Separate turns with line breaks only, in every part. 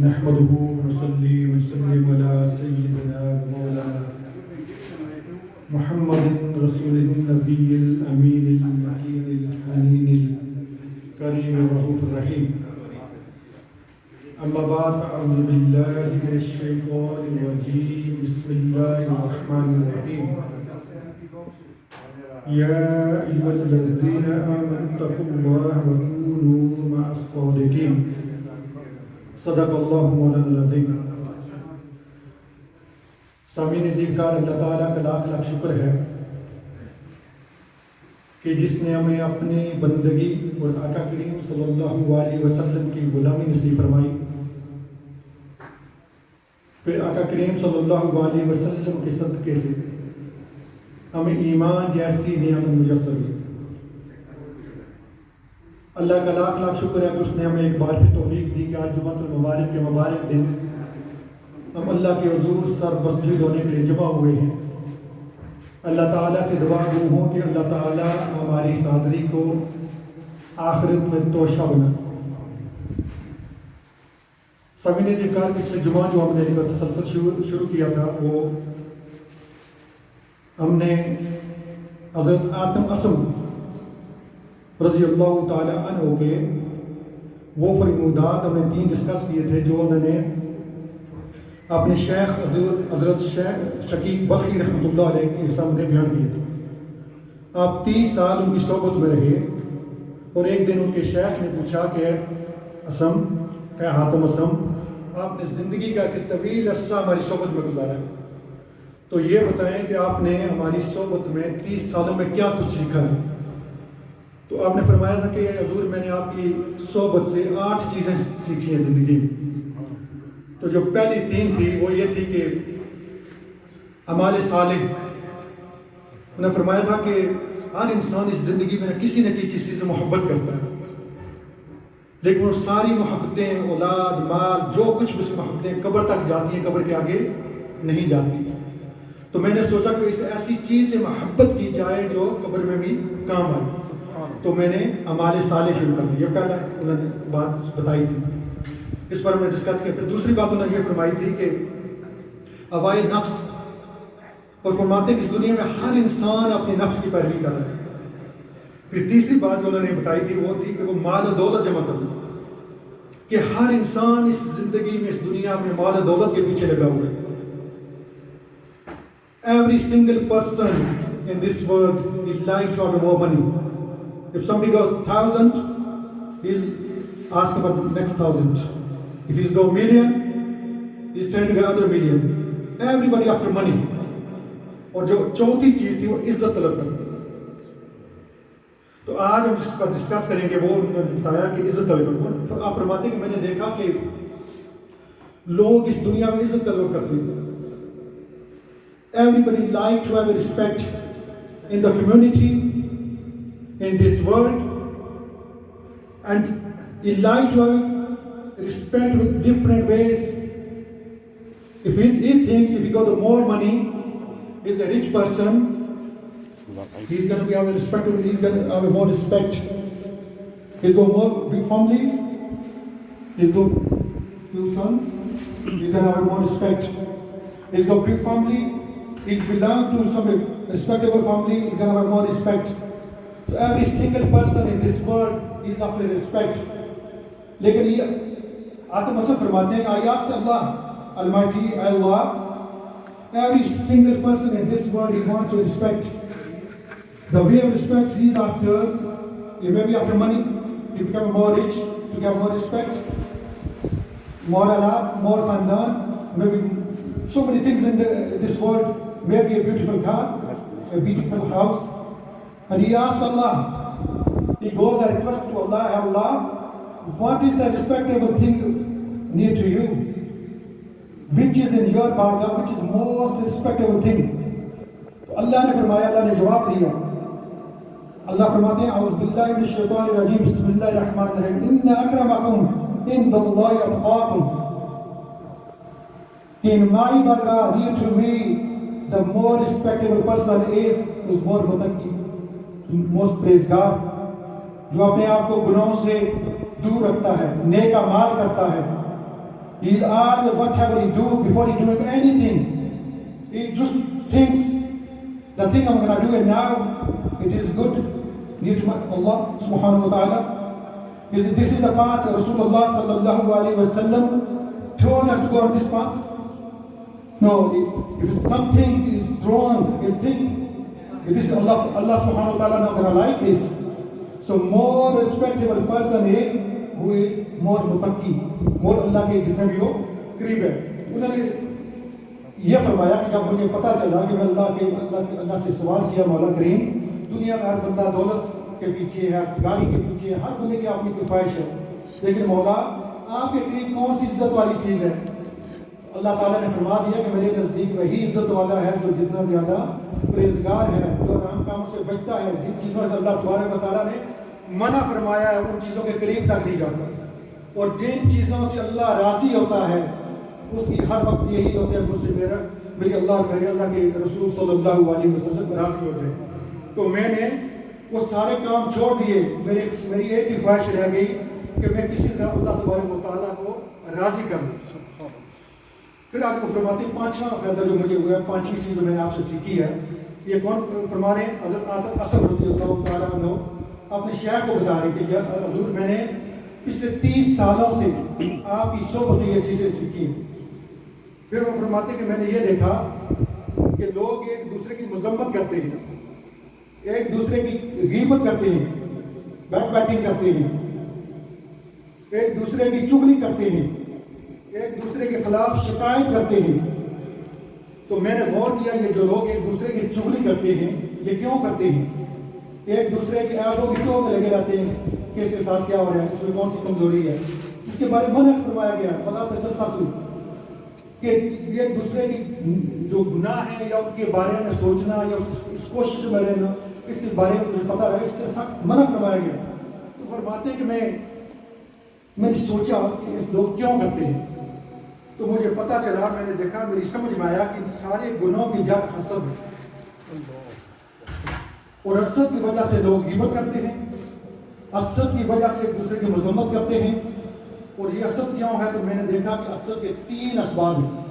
نحمده ونصلي ونسلم على سيدنا مولانا محمد رسول النبي الأمين المكين الحنين الكريم الرؤوف الرحيم. أما بعد فأعوذ بالله من الشيطان الرجيم. بسم الله الرحمن الرحيم. يا أيها الذين آمنوا اتقوا الله وكونوا مع الصادقين. صدق اللہ مولانا العظیم. سامعین ذکر اللہ تعالیٰ کا لاکھ لاکھ شکر ہے کہ جس نے ہمیں اپنی بندگی اور آقا کریم صلی اللہ علیہ وسلم کی غلامی نصیب فرمائی. پھر آقا کریم صلی اللہ علیہ وسلم کے صدقے سے ہمیں ایمان جیسی نعمت میسر ہوئی. اللہ کا لاکھ لاکھ شکر ہے کہ اس نے ہمیں ایک بار پھر توفیق دی کہ آج جمعۃ المبارک کے مبارک دن ہم اللہ کے حضور سر مسجد ہونے کے لیے جمع ہوئے ہیں. اللہ تعالیٰ سے دعا گو ہوں کہ اللہ تعالیٰ ہماری اس حاضری کو آخرت میں توشہ بنا. سامعین ذکر پچھلے جمعہ جو ہم نے تسلسل شروع کیا تھا وہ ہم نے حضرت آدم اسم رضی اللہ تعالیٰ عنہ کے وہ فرمودات ہم نے 3 ڈسکس کیے تھے جو انہوں نے اپنے شیخ حضرت شیخ شقیق بلخی رحمۃ اللہ علیہ کے سامنے بیان کیے تھے. آپ 30 سال ان کی صحبت میں رہے اور ایک دن ان کے شیخ نے پوچھا کہ اسم اے حاتم اسم آپ نے زندگی کا کہ طویل عرصہ ہماری صحبت میں گزارا ہے تو یہ بتائیں کہ آپ نے ہماری صحبت میں 30 سالوں میں کیا کچھ سیکھا ہے. تو آپ نے فرمایا تھا کہ حضور میں نے آپ کی صحبت سے 8 چیزیں سیکھی ہیں زندگی میں. تو جو پہلی 3 تھی وہ یہ تھی کہ اعمال صالح. انہوں نے فرمایا تھا کہ ہر انسان اس زندگی میں کسی نہ کسی چیز سے محبت کرتا ہے لیکن وہ ساری محبتیں اولاد مال جو کچھ بھی محبتیں قبر تک جاتی ہیں قبر کے آگے نہیں جاتی. تو میں نے سوچا کہ اس ایسی چیز سے محبت کی جائے جو قبر میں بھی کام آئے تو میں نے اعمال صالح شروع کر دی. یہ پہلا انہوں نے بات بتائی تھی اس پر ہم نے ڈسکس کیا. پھر دوسری بات انہوں نے یہ فرمائی تھی کہ اوائز نفس اور فرماتے ہیں کہ اس دنیا میں ہر انسان اپنے نفس کی پیروی کر رہا ہے. پھر تیسری بات جو انہوں نے بتائی تھی وہ تھی کہ وہ مال و دولت جمع کرنا کہ ہر انسان اس زندگی میں اس دنیا میں مال و دولت کے پیچھے لگا ہوا ہے. Every single person in this world is like to have more money. If somebody got 1,000, he's asking about the next 1,000. If he's got 1,000,000, he's trying to get another 1,000,000. Everybody after money. اور جو چوتھی چیز تھی وہ عزت طلب کرنا. تو آج ہم اس پر ڈسکس کریں گے. وہ انہوں نے بتایا کہ عزت طلب کرنا. آپ فرماتے ہیں کہ میں نے دیکھا کہ لوگ اس دنیا میں عزت طلب کرتے ہیں. Everybody like to have a respect in the community, in this world, and he like to have respect with different ways. If he thinks if he got more money, he's a rich person, he's going to have a respect, he's going to have more respect. He's got more big family, he's got few sons, he's going to have more respect. He's got big family, he's belong to some respectable family, he's going to have more respect. So every single person in this world is of respect. لیکن یہ آدم اسف فرماتے ہیں I asked Allah, Almighty Allah, every single person in this world he wants to respect. The way of respect he's after, he may be after money, he become more rich, to get more respect, more Allah, more khandan, maybe so many things in this world, maybe a beautiful car, a beautiful house. And he asks Allah, he goes and requests to Allah, Allah, what is the respectable thing near to you? Which is in your bargain, which is most respectable thing? تو اللہ نے فرمایا, اللہ نے جواب دیا. اللہ فرماتے ہیں اعوذ باللہ من الشیطان الرجیم بسم اللہ الرحمن الرحیم ان اکرمکم عند اللہ اتقاکم. In my bargain, near to me, the more respectable person is who's more muttaqi, most praise God. جو اپنے آپ کو گناہوں سے دور رکھتا ہے، نیک اعمال کرتا ہے. He is always whatever he do before he doing anything. He just thinks the thing I'm gonna do it now, it is good near to Allah subhanahu wa ta'ala. This is the path Rasulullah sallallahu alaihi wasallam told us to go on this path. No, if something is wrong, you think it is Allah subhanahu wa ta'ala not gonna like this. So more respectable person is who is more mutaqi, more Allah کے جتنے بھی ہو قریب ہے. انہوں نے یہ فرمایا کہ جب مجھے پتا چلا کہ میں اللہ سے سوال کیا، مولا کریم دنیا میں ہر بندہ دولت کے پیچھے ہے، گاڑی کے پیچھے ہے، ہر بندے کی اپنی کوئی خواہش ہے، لیکن مولا آپ کے قریب کون سی عزت والی چیز ہے؟ اللہ تعالیٰ نے فرما دیا کہ میرے نزدیک وہی عزت والا ہے جو جتنا زیادہ پرہیزگار ہے، جو حرام کاموں سے بچتا ہے، جن چیزوں سے اللہ تبارک و تعالیٰ نے منع فرمایا ہے ان چیزوں کے قریب تک نہیں جاتا، اور جن چیزوں سے اللہ راضی ہوتا ہے اس کی ہر وقت یہی ہوتا ہے مجھ سے میری اللہ کے رسول صلی اللہ علیہ وسلم راضی ہو جائے. تو میں نے وہ سارے کام چھوڑ دیے، میری ایک ہی خواہش رہ گئی کہ میں کسی طرح اللہ تبارک و تعالیٰ کو راضی کر لوں. پھر آگے وہ فرماتے ہیں پانچواں فائدہ جو مجھے ہوا ہے، پانچویں چیز جو میں نے آپ سے سیکھی ہے، یہ کون فرما رہے ہیں؟ حضرت اسد رضی اللہ تعالیٰ عنہ اپنے شیخ کو بتا رہے کہ یا حضور میں نے پچھلے 30 سالوں سے آپ کی صحبت سے یہ چیزیں سیکھی. پھر وہ فرماتے ہیں کہ میں نے یہ دیکھا کہ لوگ ایک دوسرے کی مذمت کرتے ہیں، ایک دوسرے کی غیبت کرتے ہیں، بیک بیٹنگ کرتے ہیں، ایک دوسرے کی چغلی کرتے ہیں، ایک دوسرے کے خلاف شکایت کرتے ہیں. تو میں نے غور کیا یہ جو لوگ ایک دوسرے کی چغلی کرتے ہیں یہ کیوں کرتے ہیں؟ ایک دوسرے کے عیبوں کی ٹوک میں لگے رہتے ہیں کہ اس کے ساتھ کیا ہو رہا ہے، اس میں کون سی کمزوری ہے، جس کے بارے میں منع فرمایا گیا فلا تجسسوا، کہ ایک دوسرے کی جو گناہ ہے یا ان کے بارے میں سوچنا یا اس کوشش میں رہنا، اس کے بارے میں مجھے پتہ ہے، اس سے سخت منع فرمایا گیا. تو فرماتے ہیں کہ میں نے سوچا کہ اس لوگ کیوں کرتے ہیں، تو مجھے پتہ چلا، میں نے دیکھا، میری سمجھ میں آیا کہ ان سارے گناہوں کی جڑ حسد ہے، اور حسد کی وجہ سے لوگ غیبت کرتے ہیں، حسد کی وجہ سے ایک دوسرے کی مذمت کرتے ہیں. اور یہ حسد کیوں ہے؟ تو میں نے دیکھا کہ حسد کے 3 اسباب ہیں.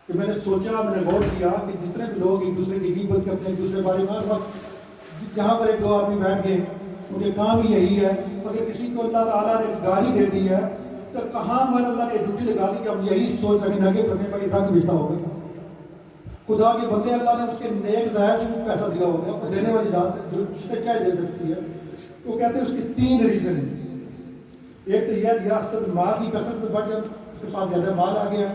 کہ میں نے سوچا، میں نے غور کیا کہ جتنے بھی لوگ ایک دوسرے کی غیبت کرتے ہیں، ایک دوسرے بارے میں ہر وقت جہاں پر ایک دو آدمی بیٹھ گئے ان کے کام ہی یہی ہے. اگر کسی کو اللہ تعالیٰ نے گالی دے دی ہے تو کہاں پر اللہ نے ڈیوٹی لگا دی کہ ہم یہی سوچ رکھیں گے کہ بھائی رنگ بیٹھا ہوگا. خدا کے بندے اللہ نے اس کے نیک ضائع سے پیسہ دیا ہوگا، وہ دینے والی ذات جو جسے چاہے دے سکتی ہے. وہ کہتے ہیں اس کے 3 ریزن ہیں. ایک تو یہ حسد مال کی کثرت میں بڑھ جائے، اس کے پاس زیادہ مال آ گیا،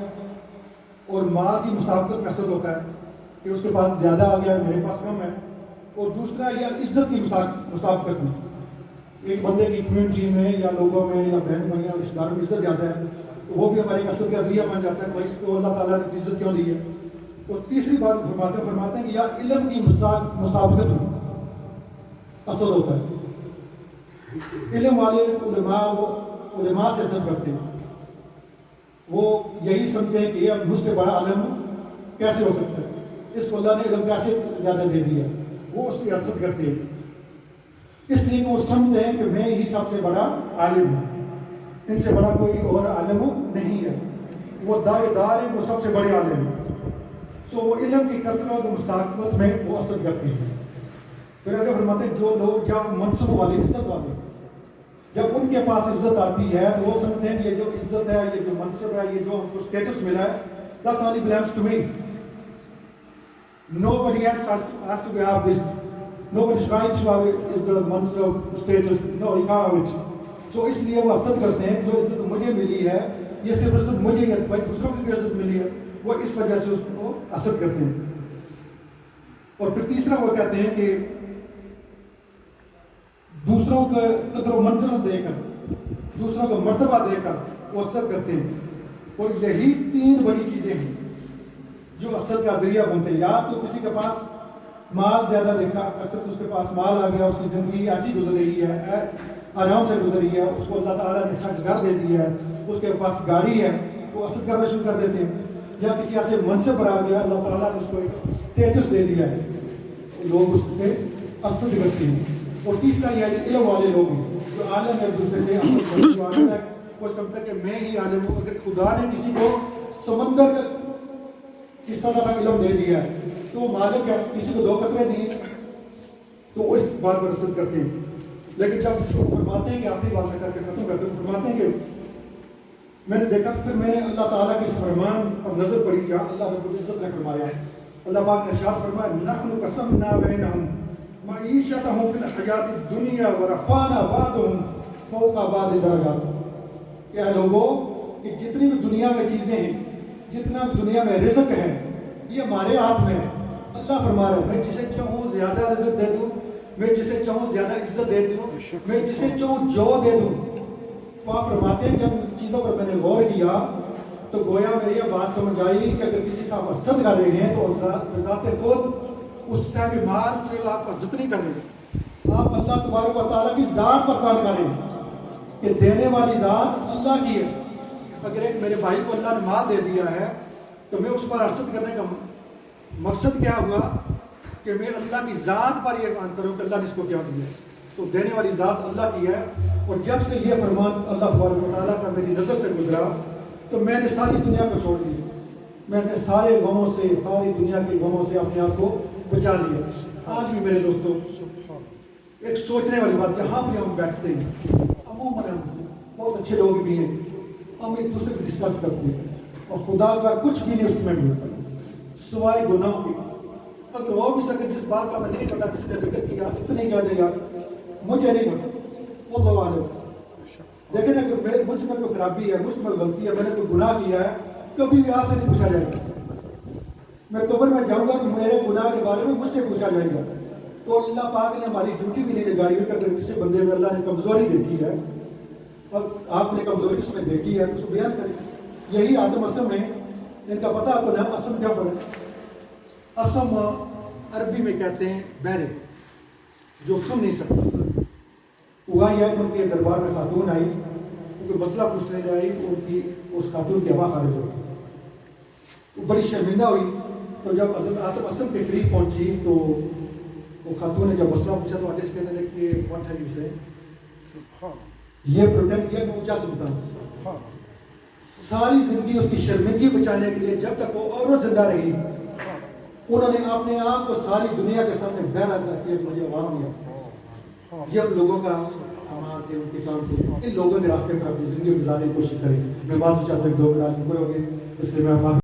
اور مال کی مسابقت میں حسد ہوتا ہے کہ اس کے پاس زیادہ آ گیا میرے پاس کم ہے. اور دوسرا یہ عزت کی مسابقت میں، ایک بندے کی کمیونٹی میں یا لوگوں میں یا بہن بھائیوں رشتہ داروں میں عزت زیادہ ہے تو وہ بھی ہمارے حسد کا ذریعہ بن جاتا ہے کہ اس کو اللہ تعالیٰ نے عزت کیوں دی ہے. اور تیسری بات فرماتے ہیں کہ یا علم کی مسابقت میں حسد ہوتا ہے. علم والے علماء سے حسد کرتے ہیں، وہ یہی سمجھتے ہیں کہ یہ مجھ سے بڑا عالم کیسے ہو سکتا ہے، اس کو اللہ نے علم کیسے زیادہ دے دیا، وہ اس کی حسد کرتے ہیں. اس لیے وہ سمجھتے ہیں کہ میں ہی سب سے بڑا عالم ہوں، ان سے بڑا کوئی اور عالم نہیں ہے. وہ دعوے دار ہیں وہ سب سے بڑے عالم ہیں. سو وہ علم کی کثرت و مسابقت میں وہ حسد کرتے ہیں. پھر اگر فرماتے ہیں جو لوگ جب منصب والے، عزت والے، جب ان کے پاس عزت آتی ہے تو وہ سمجھتے ہیں کہ یہ جو عزت ہے، یہ جو منصب ہے، یہ جو اسٹیٹس ملا ہے، that's only belongs to me. Nobody else has to have this. Nobody's right to have it, is the mansab, status. No, you can't have it. So اس لیے وہ حسد کرتے ہیں جو عزت مجھے ملی ہے، یہ صرف عزت مجھے ہی، دوسروں کی عزت ملی ہے، وہ اس وجہ سے اس کو حسد کرتے ہیں. اور پھر تیسرا وہ کہتے ہیں کہ دوسروں کا قدر و منزلت دے کر، دوسروں کا مرتبہ دے کر وہ حسد کرتے ہیں. اور یہی 3 بڑی چیزیں ہیں جو حسد کا ذریعہ بنتے ہیں. یا تو کسی کے پاس مال زیادہ دیکھا، کثرت اس کے پاس مال آ گیا، اس کی زندگی ایسی گزر رہی ہے، آرام سے گزر رہی ہے، اس کو اللہ تعالیٰ نے اچھا گھر دے دیا ہے، اس کے پاس گاڑی ہے، وہ حسد کرنا شروع کر دیتے ہیں. یا کسی ایسے منصب پر آ گیا، اللہ تعالیٰ نے اس کو ایک اسٹیٹس دے دیا ہے، لوگ اس سے حسد کرتے ہیں. اور تیسرا یہ ہے کہ علم والے لوگ ہیں جو عالم ہے، ایک دوسرے سے اصل جو عالم ہے وہ سمجھتا ہے کہ میں ہی عالم ہوں. اگر خدا نے کسی کو سمندر کا اس طرح کا علم دے دیا ہے تو وہ مالک ہے. کسی کو 2 قطرے دیے تو وہ اس بات پر رسد کرتے ہیں. لیکن جب وہ فرماتے ہیں کہ آخری بات میں کر کے ختم کرتے ہیں، فرماتے ہیں کہ میں نے دیکھا پھر میں نے اللہ تعالیٰ کے اس فرمان پر نظر پڑی جہاں اللہ رب العزت نے فرمایا ہے. اللہ پاک نے ارشاد فرمایا نحن قسمنا بینہم معیشتہم فی الحیات الدنیا ورفعنا بعضہم فوق بعض درجات. کہ اے لوگوں کہ جتنی بھی دنیا میں چیزیں ہیں، جتنا بھی دنیا میں رزق ہے، یہ ہمارے ہاتھ میں ہے. اللہ فرما رہا ہے میں جسے چاہوں زیادہ رزق دے دوں، میں جسے چاہوں زیادہ عزت دے دوں، میں جسے چاہوں جو دے دوں. تو آپ فرماتے ہیں جب چیزوں پر میں نے غور کیا تو گویا میری یہ بات سمجھ آئی کہ اگر کسی سے آپ حسد کر رہے ہیں تو بذات خود اس صاحب مال سے آپ حسد نہیں کر رہے. آپ اللہ تبارک و تعالیٰ کی ذات پر کام کر رہے ہیں کہ دینے والی ذات اللہ کی ہے. اگر ایک میرے بھائی کو اللہ نے مال دے دیا ہے تو میں اس پر حسد کرنے کا مقصد کیا ہوا کہ میں اللہ کی ذات پر یہ کام کروں کہ اللہ نے اس کو کیا دیا. تو دینے والی ذات اللہ کی ہے. اور جب سے یہ فرمان اللہ تبارک و تعالیٰ کا میری نظر سے گزرا تو میں نے ساری دنیا کو چھوڑ دیا. میں نے سارے غموں سے، ساری دنیا کے غموں سے اپنے آپ کو بچا لیا. آج بھی میرے دوستوں ایک سوچنے والی بات، جہاں بھی ہم بیٹھتے ہیں عموماً ہم سے بہت اچھے لوگ بھی ہیں، ہم ایک دوسرے کو ڈسکس کرتے ہیں اور خدا کا کچھ بھی نہیں اس میں ملتا سوائے گناہ کی. اگر وہ بھی سکے جس بات کا میں نہیں پتا کسی نے ذکر کیا اتنی کہہ دے گا مجھے نہیں پتا وہ لوگ آنے. لیکن اگر مجھ میں کوئی خرابی ہے، مجھ میں غلطی ہے، میں نے کوئی گناہ کیا ہے، کبھی بھی آپ سے نہیں پوچھا جائے گا. میں قبر میں جاؤں گا کہ میرے گناہ کے بارے میں مجھ سے پوچھا جائے گا. تو اللہ پاک نے ہماری ڈیوٹی بھی نہیں لگائی ہوئی کہ اگر کسی بندے میں اللہ نے کمزوری دیکھی ہے اور آپ نے کمزوری اس میں دیکھی ہے اس کو بیان کریں. یہی آدم اسم ہے، ان کا پتہ آپ کو نام اسم کیا پڑے. اسم عربی میں کہتے ہیں بہرے، جو سن نہیں سکتا. ہوا یہ کہ ان کے دربار میں خاتون آئی، کوئی مسئلہ پوچھنے جائی تو ان کی اس خاتون کی آواز خارج ہو گئی. وہ بڑی شرمندہ ہوئی. تو جب حضرت آدم اسم کے قریب پہنچی تو وہ خاتون نے جب مسئلہ پوچھا تو آگے سے کہنے لگے کہ واٹ ہے یو سے یہ پروٹیکٹ کیا میں اونچا سنتا ہوں. ساری زندگی اس کی شرمندگی بچانے کے لیے جب تک وہ عورت زندہ رہی انہوں نے اپنے آپ کو ساری دنیا کے سامنے بہرا کیا کہ مجھے آواز نہیں آتی. یہ ہم لوگوں کا ہمارے کے ان کے کام تھے. ان لوگوں کے راستے پر اپنی زندگی گزارنے کی کوشش کریں. میں بات سے چاہتا ہوں 2 منٹ پورے ہو گئے اس لیے میں